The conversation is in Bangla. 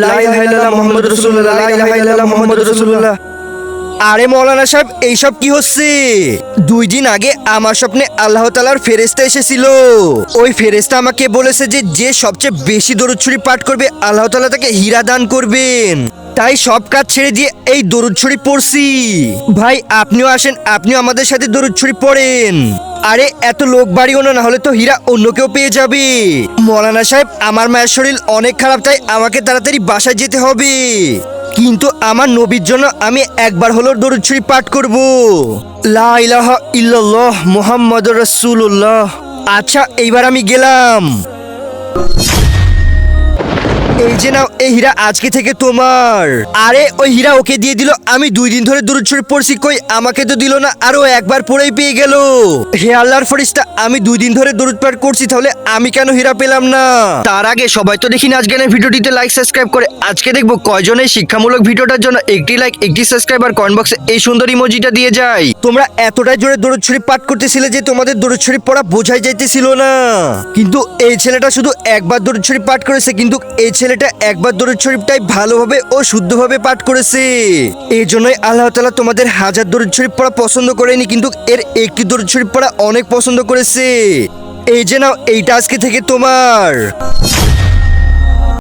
লা ইলাহা ইল্লাল্লাহ মুহাম্মাদুর রাসূলুল্লাহ, লা ইলাহা ইল্লাল্লাহ মুহাম্মাদুর রাসূলুল্লাহ। আরে মৌলানা সাহেব, এইসব কি হচ্ছে? 2 দিন আগে আমার স্বপ্নে আল্লাহ তাআলার ফেরেশতা এসেছিল। ওই ফেরেশতা আমাকে বলেছে যে যে সবচেয়ে বেশি দরুদ শরীফ পাঠ করবে আল্লাহ তাআলা তাকে হীরা দান করবেন। তাই সব কাজ ছেড়ে দিয়ে এই দরুদ শরীফ পড়ছি। ভাই আপনিও আসেন, আপনিও আমাদের সাথে দরুদ শরীফ পড়েন। আরে এত লোক বাড়িও না হলে তো হীরা অন্য কেউ পেয়ে যাবে। মৌলানা সাহেব, আমার মায়ের শরীর অনেক খারাপ, তাই আমাকে তাড়াতাড়ি বাসায় যেতে হবে। কিন্তু আমার নবীর জন্য আমি একবার হলো দরুদ শরীফ পাঠ করব। লা ইলাহা ইল্লাল্লাহ মুহাম্মাদুর রাসূলুল্লাহ। আচ্ছা, এইবার আমি গেলাম। এই যে নাও, এই হীরা আজকে থেকে তোমার। আরে ওই হীরা ওকে দিয়ে দিল। আমি 2 দিন ধরে দরুদ শরীফ পড়ছি, কই আমাকে তো দিল না, আরো একবার পড়েই পেয়ে গেল। হে আল্লাহর ফেরেশতা, আমি 2 দিন ধরে দরুদ পাঠ করছি, তাহলে আমি কেন হীরা পেলাম না? তার আগে সবাই তো দেখি না আজকের ভিডিওটিতে লাইক সাবস্ক্রাইব করে। আজকে দেখবো কয়জনে শিক্ষামূলক ভিডিওটার জন্য একটি লাইক, একটি সাবস্ক্রাইব আর কমেন্ট বক্সে এই সুন্দর ইমোজিটা দিয়ে যায়। তোমরা এতটাই জোরে দরুদ শরীফ পাঠ করতেছিলে যে তোমাদের দরুদ শরীফ পড়া বোঝাই যাইতেছিল না। কিন্তু এই ছেলেটা শুধু একবার দরুদ শরীফ পাঠ করেছে, কিন্তু এই ছেলেটা একবার দরুদ শরীফটাই ভালোভাবে ও শুদ্ধভাবে পাঠ করেছে। এই জন্যই আল্লাহ তাআলা তোমাদের হাজার দরুদ শরীফ পড়া পছন্দ করেনি, কিন্তু এর একটি দরুদ শরীফ পড়া অনেক পছন্দ করেছে। এই যে নাও, এইটা আজকে থেকে তোমার।